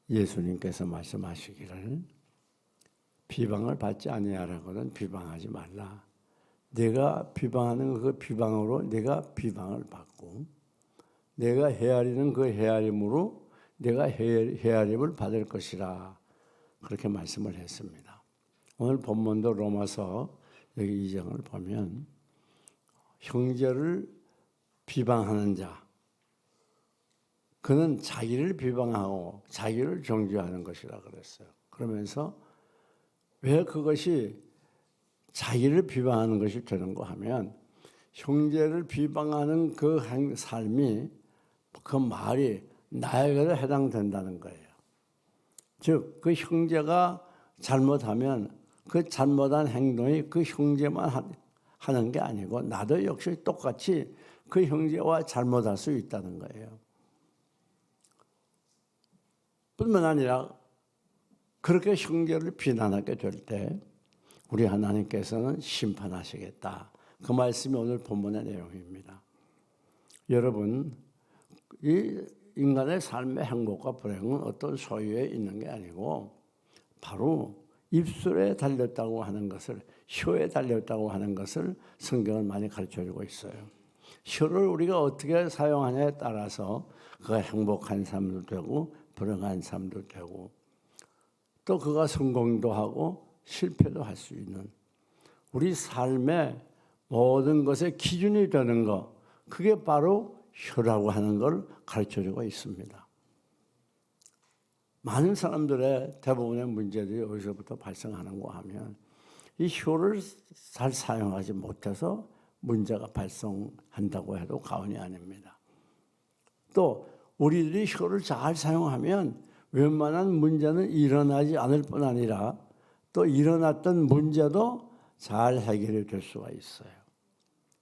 예수님께서 말씀하시기를 비방을 받지 아니하라거든 비방하지 말라. 내가 비방하는 그 비방으로 내가 비방을 받고 내가 헤아리는 그 헤아림으로 내가 헤아림을 받을 것이라. 그렇게 말씀을 했습니다. 오늘 본문도 로마서 여기 2장을 보면 형제를 비방하는 자, 그는 자기를 비방하고 자기를 정죄하는 것이라 그랬어요. 그러면서 왜 그것이 자기를 비방하는 것이 되는가 하면 형제를 비방하는 그 삶이 그 말이 나에게도 해당된다는 거예요. 즉 그 형제가 잘못하면 그 잘못한 행동이 그 형제만 하는 게 아니고 나도 역시 똑같이 그 형제와 잘못할 수 있다는 거예요. 뿐만 아니라 그렇게 형제를 비난하게 될 때 우리 하나님께서는 심판하시겠다. 그 말씀이 오늘 본문의 내용입니다. 여러분, 이 인간의 삶의 행복과 불행은 어떤 소유에 있는 게 아니고 바로 입술에 달렸다고 하는 것을, 혀에 달렸다고 하는 것을 성경은 많이 가르쳐주고 있어요. 혀를 우리가 어떻게 사용하냐에 따라서 그가 행복한 삶도 되고 불행한 삶도 되고 또 그가 성공도 하고 실패도 할 수 있는 우리 삶의 모든 것의 기준이 되는 것, 그게 바로 혀라고 하는 걸 가르쳐주고 있습니다. 많은 사람들의 대부분의 문제들이 어디서부터 발생하는가 하면 이 혀를 잘 사용하지 못해서 문제가 발생한다고 해도 과언이 아닙니다. 또 우리들이 혀를 잘 사용하면 웬만한 문제는 일어나지 않을 뿐 아니라 또 일어났던 문제도 잘 해결이 될 수가 있어요.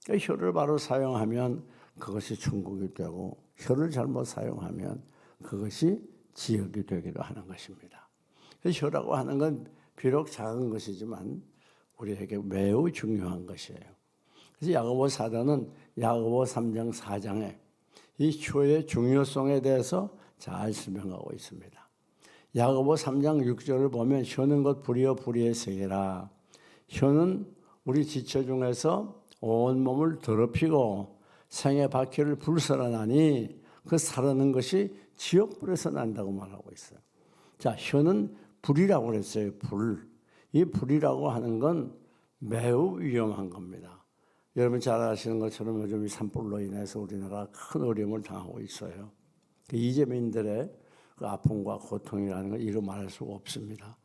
그러니까 혀를 바로 사용하면 그것이 천국이 되고 혀를 잘못 사용하면 그것이 지옥이 되기도 하는 것입니다. 혀라고 하는 건 비록 작은 것이지만 우리에게 매우 중요한 것이에요. 그래서 야고보 사도는 야고보 3장 4장에 이 혀의 중요성에 대해서 잘 설명하고 있습니다. 야고보 3장 6절을 보면 혀는 곧 불이요 불의의 세계라. 혀는 우리 지체 중에서 온몸을 더럽히고 생의 바퀴를 불살아나니 그 살아나는 것이 지옥불에서 난다고 말하고 있어요. 자, 혀는 불이라고 그랬어요. 불. 이 불이라고 하는 건 매우 위험한 겁니다. 여러분 잘 아시는 것처럼 요즘 이 산불로 인해서 우리나라가 큰 어려움을 당하고 있어요. 이재민들의 그 아픔과 고통이라는 걸 이루 말할 수가 없습니다.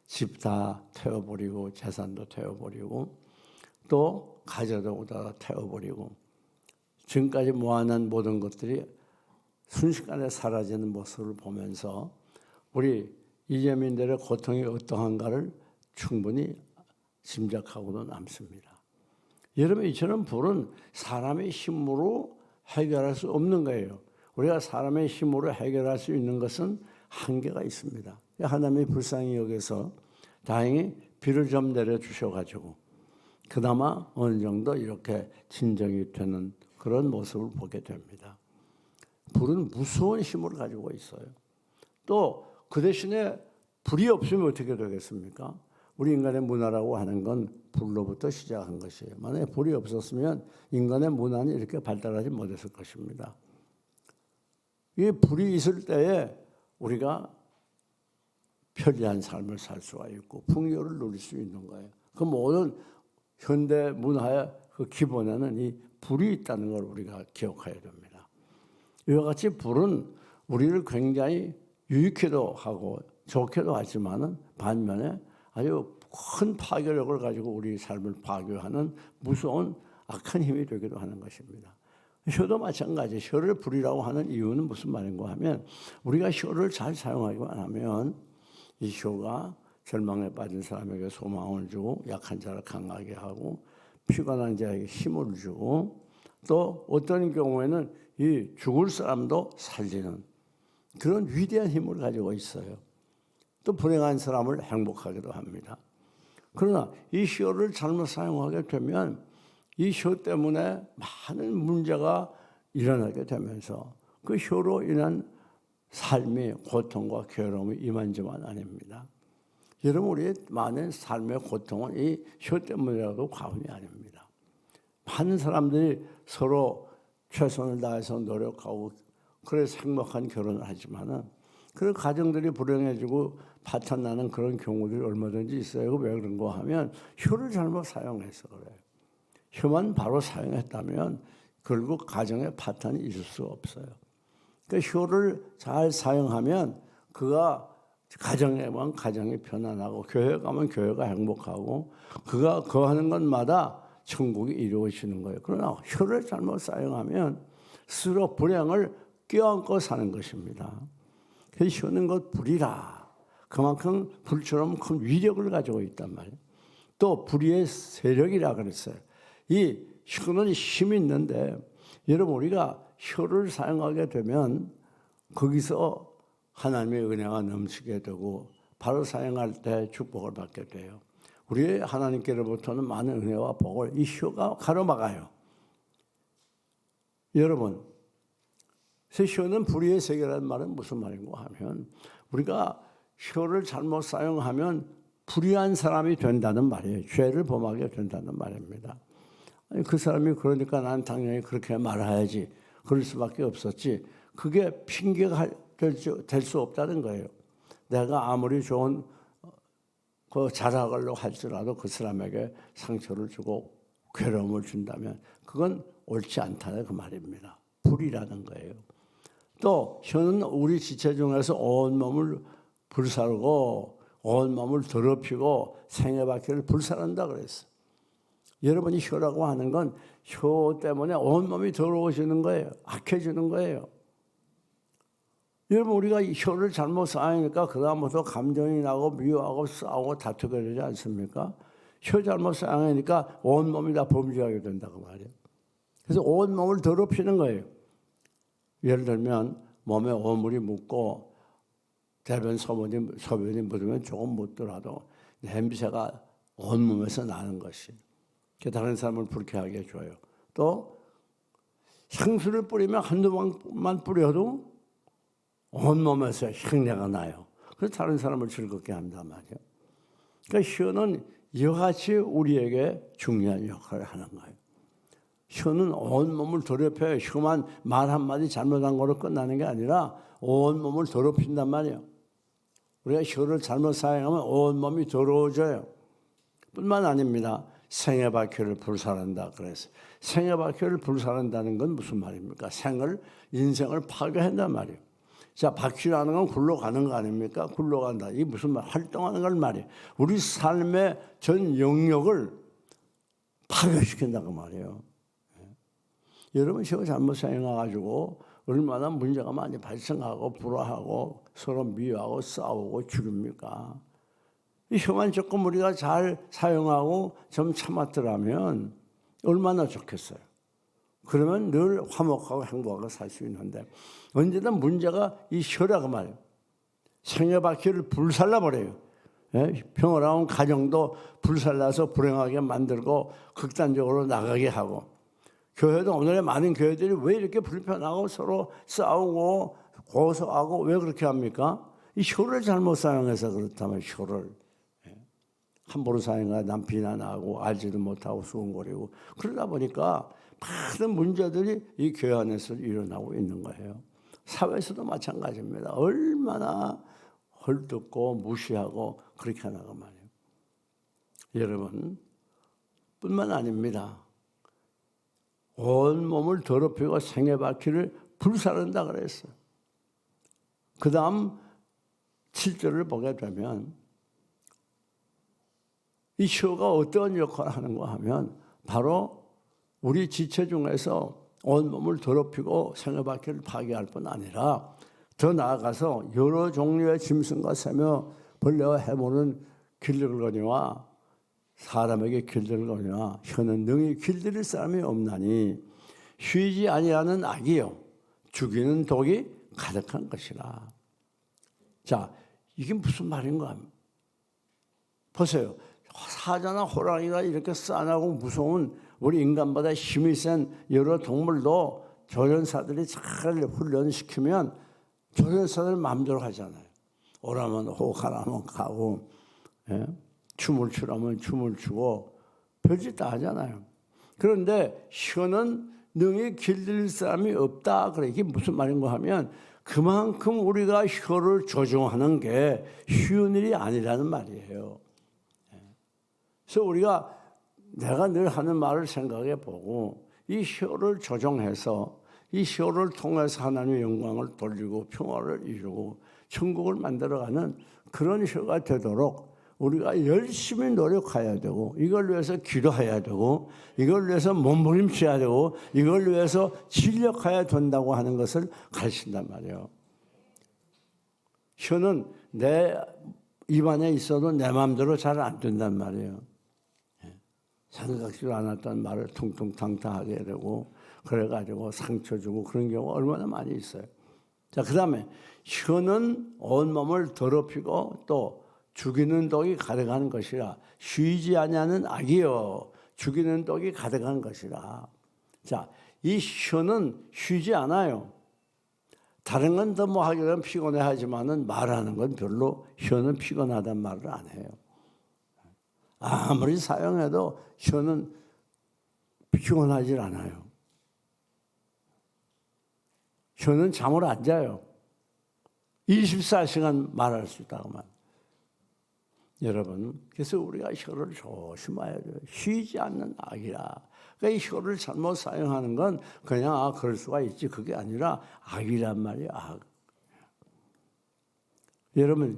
집 다 태워버리고 재산도 태워버리고 또 가져도 다 태워버리고 지금까지 모아놓은 모든 것들이 순식간에 사라지는 모습을 보면서 우리 이재민들의 고통이 어떠한가를 충분히 짐작하고도 남습니다. 여러분, 이처럼 불은 사람의 힘으로 해결할 수 없는 거예요. 우리가 사람의 힘으로 해결할 수 있는 것은 한계가 있습니다. 하나님이 불쌍히 여겨서 다행히 비를 좀 내려주셔가지고 그나마 어느 정도 이렇게 진정이 되는 그런 모습을 보게 됩니다. 불은 무서운 힘을 가지고 있어요. 또 그 대신에 불이 없으면 어떻게 되겠습니까? 우리 인간의 문화라고 하는 건 불로부터 시작한 것이에요. 만약에 불이 없었으면 인간의 문화는 이렇게 발달하지 못했을 것입니다. 이 불이 있을 때에 우리가 편리한 삶을 살 수가 있고 풍요를 누릴 수 있는 거예요. 그 모든 현대 문화의 그 기본에는 이 불이 있다는 걸 우리가 기억해야 됩니다. 이와 같이 불은 우리를 굉장히 유익해도 하고 좋게도 하지만은 반면에 아주 큰 파괴력을 가지고 우리 삶을 파괴하는 무서운 악한 힘이 되기도 하는 것입니다. 혀도 마찬가지. 혀를 불이라고 하는 이유는 무슨 말인가 하면 우리가 혀를 잘 사용하기만 하면 이 혀가 절망에 빠진 사람에게 소망을 주고 약한 자를 강하게 하고 피곤한 자에게 힘을 주고 또 어떤 경우에는 이 죽을 사람도 살리는 그런 위대한 힘을 가지고 있어요. 또 불행한 사람을 행복하게도 합니다. 그러나 이 혀를 잘못 사용하게 되면 이 혀 때문에 많은 문제가 일어나게 되면서 그 혀로 인한 삶의 고통과 괴로움이 이만저만 아닙니다. 여러분, 우리의 많은 삶의 고통은 이 혀 때문이라도 과언이 아닙니다. 많은 사람들이 서로 최선을 다해서 노력하고 그래서 행복한 결혼을 하지만은 그런 가정들이 불행해지고 파탄나는 그런 경우들이 얼마든지 있어요. 왜 그런가 하면 혀를 잘못 사용해서 그래요. 혀만 바로 사용했다면 결국 가정의 파탄이 있을 수가 없어요. 그러니까 혀를 잘 사용하면 그가 가정에 가면 가정이 편안하고 교회 가면 교회가 행복하고 그가 거하는 것마다 천국이 이루어지는 거예요. 그러나 혀를 잘못 사용하면 스스로 불행을 껴안고 사는 것입니다. 그래서 혀는 것 불이라. 그만큼 불처럼 큰 위력을 가지고 있단 말이에요. 또 불의의 세력이라 그랬어요. 이 혀는 힘이 있는데 여러분 우리가 혀를 사용하게 되면 거기서 하나님의 은혜가 넘치게 되고 바로 사용할 때 축복을 받게 돼요. 우리 하나님께로부터는 많은 은혜와 복을 이 혀가 가로막아요. 여러분, 혀는 불의의 세계라는 말은 무슨 말인가 하면 우리가 혀를 잘못 사용하면 불의한 사람이 된다는 말이에요. 죄를 범하게 된다는 말입니다. 아니, 그 사람이 그러니까 난 당연히 그렇게 말해야지. 그럴 수밖에 없었지. 그게 핑계가 될 수 없다는 거예요. 내가 아무리 좋은 그 자락을 할지라도 그 사람에게 상처를 주고 괴로움을 준다면 그건 옳지 않다는 그 말입니다. 불이라는 거예요. 또 혀는 우리 지체 중에서 온몸을 불사르고 온몸을 더럽히고 생애바퀴를 불사른다 그랬어요. 여러분이 혀라고 하는 건 혀 때문에 온몸이 더러워지는 거예요. 악해지는 거예요. 여러분 우리가 혀를 잘못 사용하니까 그다음부터 감정이 나고 미워하고 싸우고 다투게 되지 않습니까? 혀 잘못 사용하니까 온몸이 다 범죄하게 된다고 말이에요. 그래서 온몸을 더럽히는 거예요. 예를 들면 몸에 오물이 묻고 대변 소변이 묻으면 조금 묻더라도 냄새가 온몸에서 나는 것이 다른 사람을 불쾌하게 해줘요. 또 향수를 뿌리면 한두 방만 뿌려도 온몸에서 향내가 나요. 그래서 다른 사람을 즐겁게 한단 말이에요. 그러니까 혀는 이와 같이 우리에게 중요한 역할을 하는 거예요. 혀는 온몸을 더럽혀요. 혀만 말 한마디 잘못한 거로 끝나는 게 아니라 온몸을 더럽힌단 말이에요. 우리가 혀를 잘못 사용하면 온몸이 더러워져요. 뿐만 아닙니다. 생애바퀴를 불살한다 그래서 생애바퀴를 불살한다는 건 무슨 말입니까? 인생을 파괴한단 말이에요. 자, 바퀴라는 건 굴러가는 거 아닙니까? 굴러간다. 이게 무슨 말? 활동하는 걸 말이에요. 우리 삶의 전 영역을 파괴시킨다고 말이에요. 여러분 혀 잘못 사용해가지고 얼마나 문제가 많이 발생하고 불화하고 서로 미워하고 싸우고 죽입니까? 이 혀만 조금 우리가 잘 사용하고 좀 참았더라면 얼마나 좋겠어요. 그러면 늘 화목하고 행복하게 살 수 있는데 언제든 문제가 이 혀라고 말이에요. 생애바퀴를 불살라버려요. 평화로운 가정도 불살라서 불행하게 만들고 극단적으로 나가게 하고 교회도 오늘의 많은 교회들이 왜 이렇게 불편하고 서로 싸우고 고소하고 왜 그렇게 합니까? 이 혀를 잘못 사용해서 그렇다면 혀를 함부로 사용하다 남 비난하고 알지도 못하고 수군거리고 그러다 보니까 많은 문제들이 이 교회 안에서 일어나고 있는 거예요. 사회에서도 마찬가지입니다. 얼마나 헐뜯고 무시하고 그렇게 하나가 말이에요. 여러분 뿐만 아닙니다. 온몸을 더럽히고 생애바퀴를 불사른다 그랬어요. 그 다음 7절을 보게 되면 이 혀가 어떤 역할을 하는가 하면 바로 우리 지체 중에서 온몸을 더럽히고 생애바퀴를 파괴할 뿐 아니라 더 나아가서 여러 종류의 짐승과 새며 벌레와 해모는 길들거니와 사람에게 길들거니와 혀는 능히 길들일 사람이 없나니 쉬지 아니하는 악이요 죽이는 독이 가득한 것이라. 자, 이게 무슨 말인가? 보세요. 사자나 호랑이가 이렇게 싸나고 무서운 우리 인간보다 힘이 센 여러 동물도 조련사들이 잘 훈련시키면 조선사들 마음대로 하잖아요. 오라면 오고 가라면 가고, 예? 춤을 추라면 춤을 추고 별짓 다 하잖아요. 그런데 혀는 능히 길들일 사람이 없다. 그래 이게 무슨 말인가 하면 그만큼 우리가 혀를 조종하는 게 쉬운 일이 아니라는 말이에요. 그래서 우리가 내가 늘 하는 말을 생각해 보고 이 혀를 조종해서 이 혀를 통해서 하나님의 영광을 돌리고 평화를 이루고 천국을 만들어가는 그런 혀가 되도록 우리가 열심히 노력해야 되고 이걸 위해서 기도해야 되고 이걸 위해서 몸부림쳐야 되고 이걸 위해서 진력해야 된다고 하는 것을 가르친단 말이에요. 혀는 내 입안에 있어도 내 마음대로 잘 안 된단 말이에요. 생각지도 않았던 말을 퉁퉁탕탕하게 되고 그래가지고 상처 주고 그런 경우가 얼마나 많이 있어요. 자, 그 다음에 혀는 온몸을 더럽히고 또 죽이는 독이 가득한 것이라 쉬지 아니하는 악이요 죽이는 독이 가득한 것이라. 자, 이 혀는 쉬지 않아요. 다른 건 더 뭐 하게 되면 피곤해 하지만은 말하는 건 별로 혀는 피곤하단 말을 안 해요. 아무리 사용해도 혀는 피곤하질 않아요. 혀는 잠을 안 자요. 24시간 말할 수 있다고만. 여러분, 그래서 우리가 혀를 조심해야 돼요. 쉬지 않는 악이라. 그러니까 이 혀를 잘못 사용하는 건 그냥 그럴 수가 있지 그게 아니라 악이란 말이에요. 악. 여러분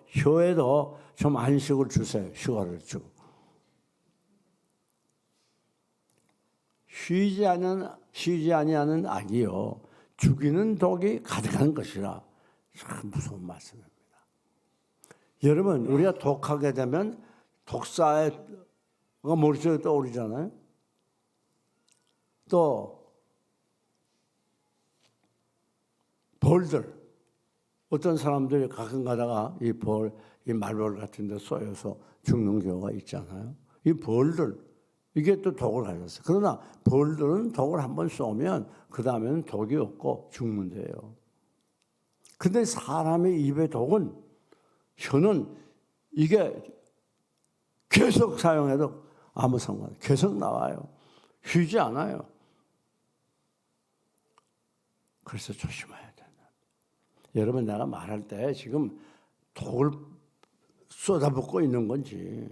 혀에도 좀 안식을 주세요. 휴가를 주고. 쉬지 아니하는 악이요 죽이는 독이 가득한 것이라. 참 무서운 말씀입니다. 여러분 우리가 독하게 되면 독사가 머릿속에 떠오르잖아요. 또 벌들 어떤 사람들이 가끔 가다가 이 말벌 같은 데 쏘여서 죽는 경우가 있잖아요. 이 벌들 이게 또 독을 가졌어요. 그러나 벌들은 독을 한번 쏘면 그 다음에는 독이 없고 죽는데요. 근데 사람의 입의 독은 혀는 이게 계속 사용해도 아무 상관없어요. 계속 나와요. 쉬지 않아요. 그래서 조심해야 된다. 여러분 내가 말할 때 지금 독을 쏟아붓고 있는 건지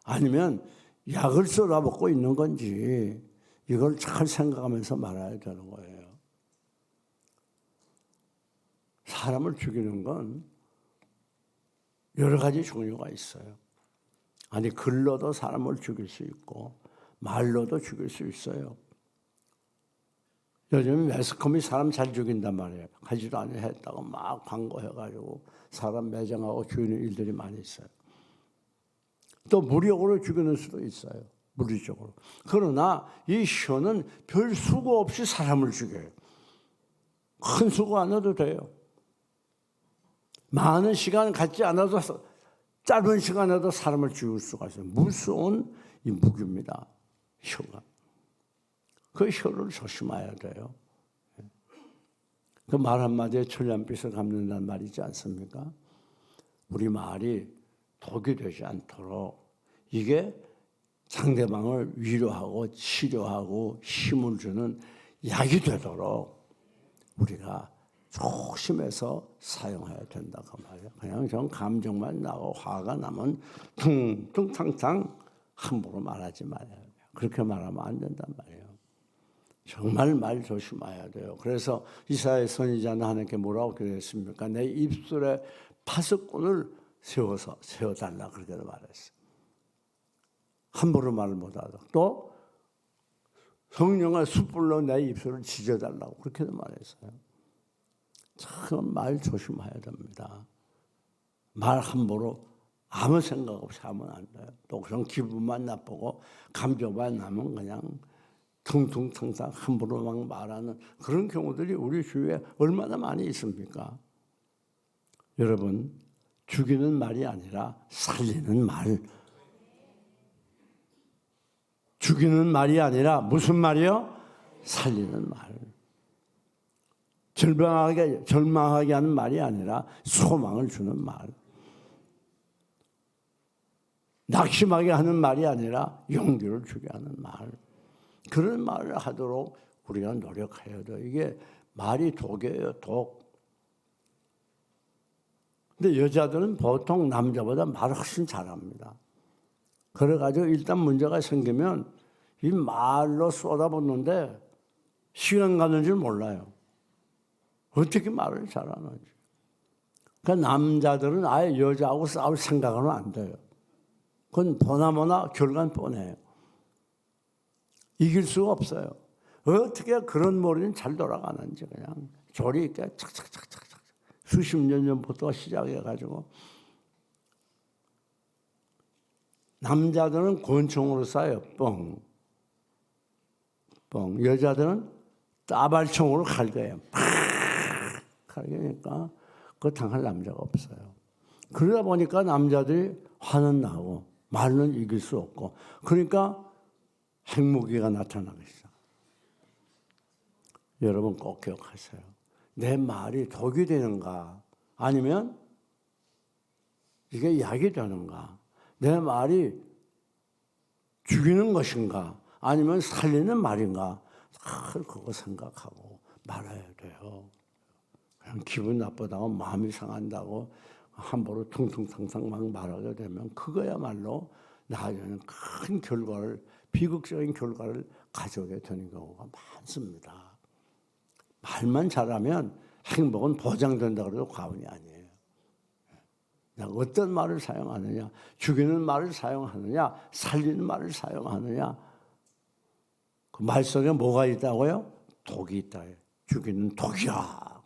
아니면 약을 쏟아붓고 있는 건지 이걸 잘 생각하면서 말해야 되는 거예요. 사람을 죽이는 건 여러 가지 종류가 있어요. 아니 글로도 사람을 죽일 수 있고 말로도 죽일 수 있어요. 요즘 매스컴이 사람 잘 죽인단 말이에요. 하지도 않이 했다고 막 광고해가지고 사람 매장하고 죽이는 일들이 많이 있어요. 또 무력으로 죽이는 수도 있어요. 물리적으로. 그러나 이 혀는 별 수고 없이 사람을 죽여요. 큰 수고 안 해도 돼요. 많은 시간 갖지 않아도 짧은 시간에도 사람을 죽일 수가 있어요. 무서운 이 무기입니다. 혀가. 그 혀를 조심해야 돼요. 그 말 한마디에 천년빛을 갚는다는 말이지 않습니까? 우리 말이 독이 되지 않도록 이게 상대방을 위로하고 치료하고 힘을 주는 약이 되도록 우리가 조심해서 사용해야 된다고 말이에요. 그냥 좀 감정만 나고 화가 나면 퉁퉁탕탕 함부로 말하지 말아요. 그렇게 말하면 안 된단 말이에요. 정말 말 조심해야 돼요. 그래서 이사야 선지자는 하나님께 뭐라고 그랬습니까? 내 입술에 파수꾼을 세워달라 그렇게 말했어요. 함부로 말을 못하도록. 또 성령의 숯불로 내 입술을 지져달라고 그렇게도 말했어요. 참 말 조심해야 됩니다. 말 함부로 아무 생각 없이 하면 안 돼요. 또 그런 기분만 나쁘고 감정만 나면 그냥 퉁퉁탕탕 함부로 막 말하는 그런 경우들이 우리 주위에 얼마나 많이 있습니까? 여러분 죽이는 말이 아니라 살리는 말. 죽이는 말이 아니라 무슨 말이요? 살리는 말. 절망하게 하는 말이 아니라 소망을 주는 말. 낙심하게 하는 말이 아니라 용기를 주게 하는 말. 그런 말을 하도록 우리가 노력해야 돼요. 이게 말이 독이에요, 독. 근데 여자들은 보통 남자보다 말을 훨씬 잘합니다. 그래가지고 일단 문제가 생기면 이 말로 쏟아붓는데 시간 가는 줄 몰라요. 어떻게 말을 잘하는지. 그러니까 남자들은 아예 여자하고 싸울 생각은 안 돼요. 그건 보나마나 결과는 뻔해요. 이길 수가 없어요. 어떻게 그런 머리는 잘 돌아가는지 그냥 조리 있게 착착착착착 수십 년 전부터 시작해가지고 남자들은 권총으로 쏴요. 뻥. 뻥. 여자들은 따발총으로 갈 거예요. 팍! 갈기니까 그거 당할 남자가 없어요. 그러다 보니까 남자들이 화는 나고 말은 이길 수 없고 그러니까 핵무기가 나타나겠어. 여러분 꼭 기억하세요. 내 말이 독이 되는가 아니면 이게 약이 되는가 내 말이 죽이는 것인가 아니면 살리는 말인가 그거 생각하고 말아야 돼요. 그냥 기분 나쁘다고 마음이 상한다고 함부로 퉁퉁탕탕 막 말하게 되면 그거야말로 나중에는 큰 결과를 비극적인 결과를 가져오게 되는 경우가 많습니다. 말만 잘하면 행복은 보장된다고 해도 과언이 아니에요. 어떤 말을 사용하느냐, 죽이는 말을 사용하느냐, 살리는 말을 사용하느냐. 그 말 속에 뭐가 있다고요? 독이 있다. 죽이는 독이야.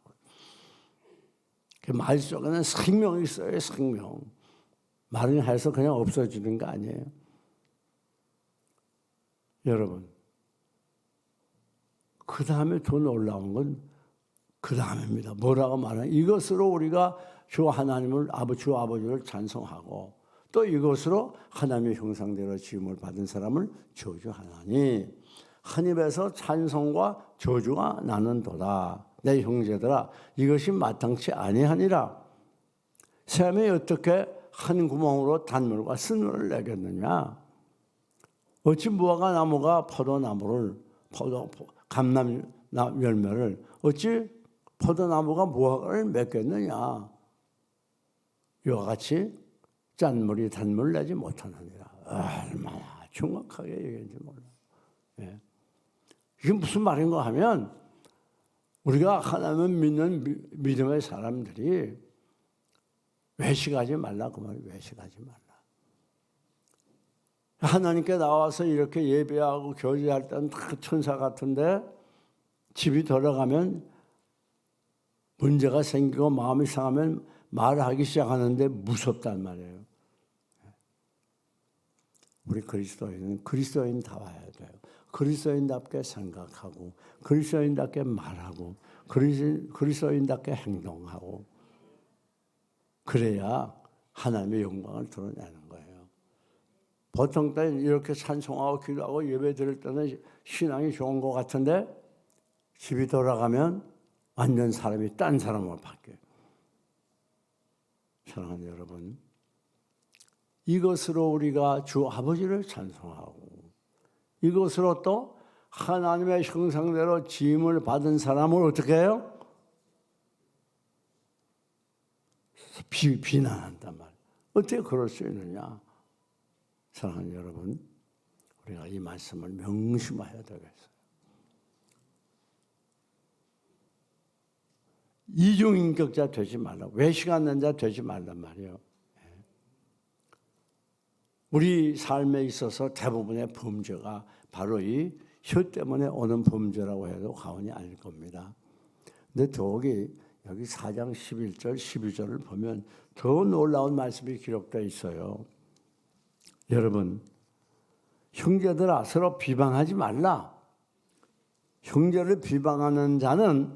그 말 속에는 생명이 있어요, 생명. 말을 해서 그냥 없어지는 거 아니에요. 여러분, 그 다음에 더 놀라운 건 그 다음입니다. 뭐라고 말하냐? 이것으로 우리가 주 하나님을 주 아버지를 찬송하고 또 이것으로 하나님의 형상대로 지음을 받은 사람을 저주하나니 한 입에서 찬송과 저주가 나는도다. 내 형제들아 이것이 마땅치 아니하니라. 샘이 어떻게 한 구멍으로 단물과 쓴물을 내겠느냐? 어찌 무화과 나무가 포도나무를 감람 열매를 어찌 포도나무가 무화과를 맺겠느냐? 이와 같이 짠물이 단물을 내지 못하느니라. 얼마나 정확하게 얘기했는지 몰라요. 예. 이게 무슨 말인가 하면 우리가 하나님을 믿는 믿음의 사람들이 외식하지 말라 그 말이에요. 외식하지 말라. 하나님께 나와서 이렇게 예배하고 교제할 때는 다 천사 같은데 집이 돌아가면 문제가 생기고 마음이 상하면 말하기 시작하는데 무섭단 말이에요. 우리 그리스도인은 그리스도인다워야 돼요. 그리스도인답게 생각하고 그리스도인답게 말하고 그리스도인답게 행동하고 그래야 하나님의 영광을 드러내는 거예요. 보통 때는 이렇게 찬송하고 기도하고 예배 드릴 때는 신앙이 좋은 것 같은데 집이 돌아가면 완전 사람이 딴 사람으로 바뀌어요. 사랑하는 여러분, 이것으로 우리가 주 아버지를 찬송하고 이것으로 또 하나님의 형상대로 지음을 받은 사람을 어떻게 해요? 비난한단 말이에요. 어떻게 그럴 수 있느냐? 사랑하는 여러분, 우리가 이 말씀을 명심해야 되겠어요. 이중인격자 되지 말라. 외식하는 자 되지 말란 말이에요. 우리 삶에 있어서 대부분의 범죄가 바로 이 혀 때문에 오는 범죄라고 해도 과언이 아닐 겁니다. 근데 더욱이 여기 4장 11절, 12절을 보면 더 놀라운 말씀이 기록되어 있어요. 여러분, 형제들아 서로 비방하지 말라. 형제를 비방하는 자는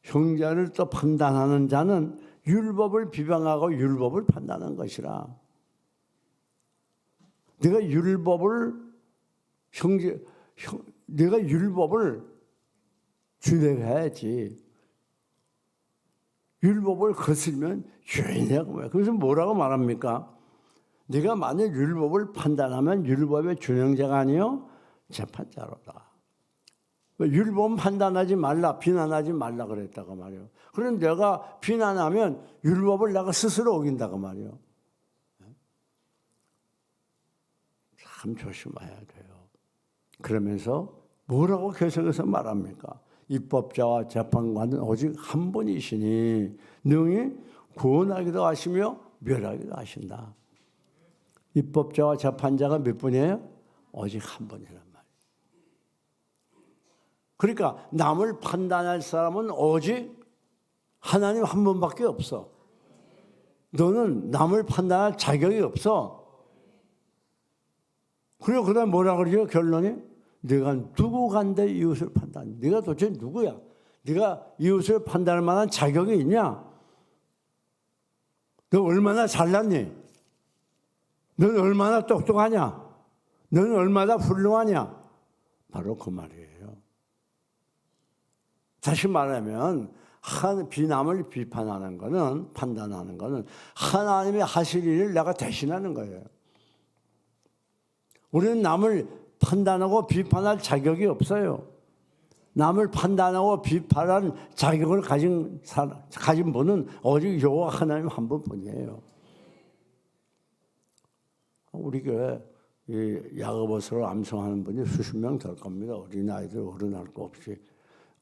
형제를 또 판단하는 자는 율법을 비방하고 율법을 판단하는 것이라. 내가 율법을 내가 율법을 준행해야지. 율법을 거슬면 죄냐고 말해요. 그래서 뭐라고 말합니까? 네가 만약 율법을 판단하면 율법의 준행자가 아니요 재판자로다. 율법 판단하지 말라, 비난하지 말라 그랬다고 말이에요. 그럼 내가 비난하면 율법을 내가 스스로 어긴다고 말이에요. 참 조심해야 돼요. 그러면서 뭐라고 계속해서 말합니까? 입법자와 재판관은 오직 한 분이시니 능히 구원하기도 하시며 멸하기도 하신다. 입법자와 재판자가 몇 분이에요? 오직 한 분이란 말이에요. 그러니까 남을 판단할 사람은 오직 하나님 한 분밖에 없어. 너는 남을 판단할 자격이 없어. 그리고 그 다음에 뭐라 그러죠? 결론이? 네가 누구간데 이웃을 판단. 네가 도대체 누구야? 네가 이웃을 판단할 만한 자격이 있냐? 너 얼마나 잘났니? 너는 얼마나 똑똑하냐? 너는 얼마나 훌륭하냐? 바로 그 말이에요. 다시 말하면 남을 비판하는 거는, 판단하는 거는 하나님이 하실 일을 내가 대신하는 거예요. 우리는 남을 판단하고 비판할 자격이 없어요. 남을 판단하고 비판할 자격을 가진 분은 오직 여호와 하나님 한 분뿐이에요. 우리 교회 야고보서를 암송하는 분이 수십 명 될 겁니다. 어린아이들 어른할 거 없이.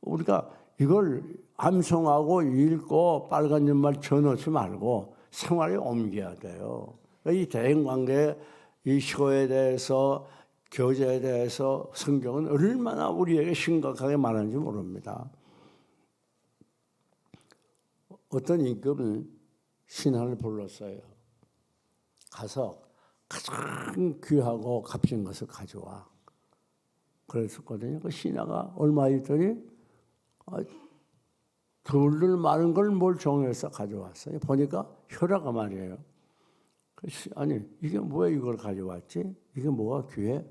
우리가 이걸 암송하고 읽고 빨간 연말 쳐놓지 말고 생활에 옮겨야 돼요. 이 대인관계, 이 시호에 대해서, 교제에 대해서 성경은 얼마나 우리에게 심각하게 말하는지 모릅니다. 어떤 임금은 신하를 불렀어요. 가서 가장 귀하고 값진 것을 가져와. 그랬었거든요. 그 신하가 얼마 있더니 돌들 많은 걸 뭘 정해서 가져왔어요. 보니까 혈화가 말이에요. 아니 이게 뭐야 이걸 가져왔지? 이게 뭐가 귀해?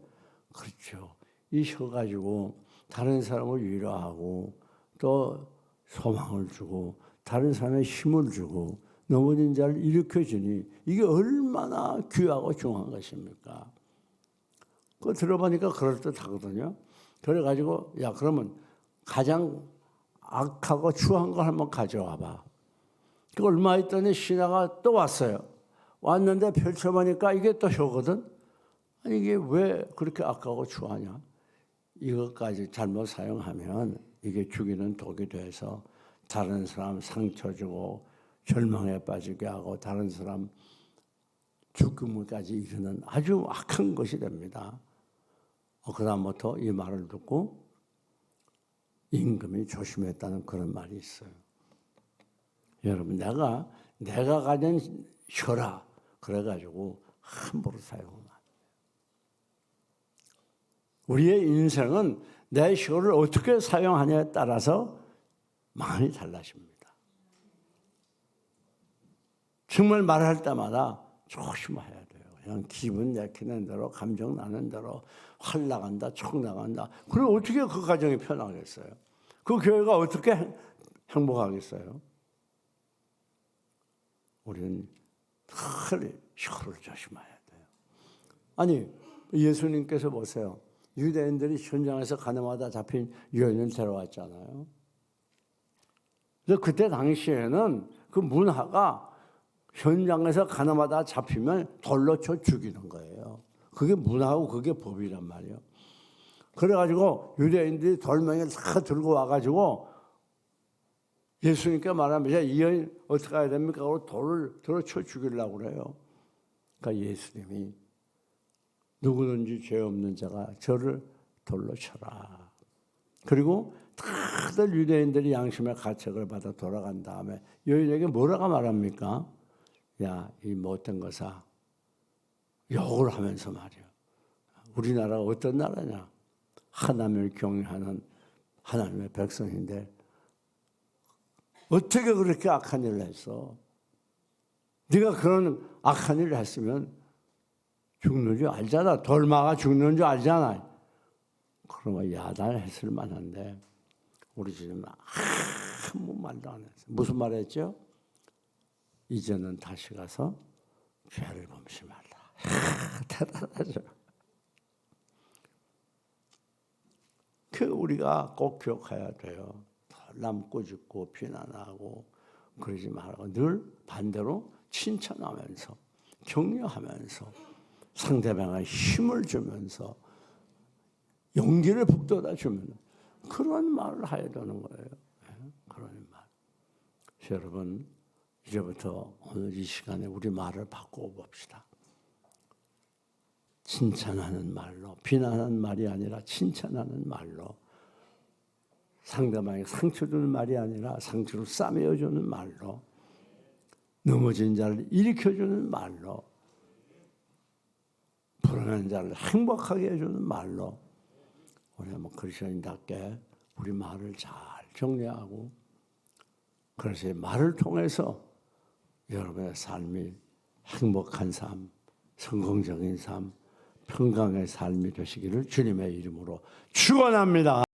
그렇죠. 이 혀 가지고 다른 사람을 위로하고 또 소망을 주고 다른 사람에 힘을 주고 넘어진 자를 일으켜주니 이게 얼마나 귀하고 중요한 것입니까? 그거 들어보니까 그럴듯하거든요. 그래가지고 야 그러면 가장 악하고 추한 걸 한번 가져와봐. 그 얼마 있더니 신하가 또 왔어요. 왔는데 펼쳐보니까 이게 또 혀거든. 아니 이게 왜 그렇게 악하고 추하냐? 이것까지 잘못 사용하면 이게 죽이는 독이 돼서 다른 사람 상처 주고 절망에 빠지게 하고 다른 사람 죽음까지 이르는 아주 악한 것이 됩니다. 그다음부터 이 말을 듣고 임금이 조심했다는 그런 말이 있어요. 여러분 내가 가진 혀라 그래가지고 함부로 사용하면 안 돼요. 우리의 인생은 내 혀를 어떻게 사용하냐에 따라서 많이 달라집니다. 정말 말할 때마다 조심해야 돼요. 그냥 기분 내키는 대로, 감정 나는 대로 활 나간다, 촉 나간다. 그럼 어떻게 그 가정이 편하겠어요? 그 교회가 어떻게 행복하겠어요? 우리는 늘 혀를 조심해야 돼요. 아니 예수님께서 보세요. 유대인들이 현장에서 가늠하다 잡힌 여인을 데려왔잖아요. 그래서 그때 당시에는 그 문화가 현장에서 가늠하다 잡히면 돌로 쳐 죽이는 거예요. 그게 문화고 그게 법이란 말이에요. 그래가지고 유대인들이 돌멩이를 다 들고 와가지고 예수님께 말하면 이 여인 어떻게 해야 됩니까? 돌을 들어 쳐 죽이려고 그래요. 그러니까 예수님이 누구든지 죄 없는 자가 저를 돌로 쳐라. 그리고 다들 유대인들이 양심의 가책을 받아 돌아간 다음에 여인에게 뭐라고 말합니까? 야, 이 못된 것아. 욕을 하면서 말이야. 우리나라가 어떤 나라냐? 하나님을 경외하는 하나님의 백성인데 어떻게 그렇게 악한 일을 했어? 네가 그런 악한 일을 했으면 죽는 줄 알잖아. 돌마가 죽는 줄 알잖아. 그러면 야단했을 만한데 우리 주님은 아무 말도 안 했어요. 무슨 말 했죠? 이제는 다시 가서 죄를 범시 말라. 대단하죠. 그 우리가 꼭 기억해야 돼요. 남 꼬집고 비난하고 그러지 말고 늘 반대로 칭찬하면서 격려하면서 상대방에 힘을 주면서 용기를 북돋아 주면 그런 말을 해야 되는 거예요. 그런 말. 여러분 이제부터 오늘 이 시간에 우리 말을 바꾸어 봅시다. 칭찬하는 말로, 비난하는 말이 아니라 칭찬하는 말로, 상대방에게 상처 주는 말이 아니라 상처를 싸매어 주는 말로, 넘어진 자를 일으켜 주는 말로, 불안한 자를 행복하게 해주는 말로, 우리 한번 그리스도인답게 우리 말을 잘 정리하고, 그래서 말을 통해서 여러분의 삶이 행복한 삶, 성공적인 삶, 평강의 삶이 되시기를 주님의 이름으로 축원합니다.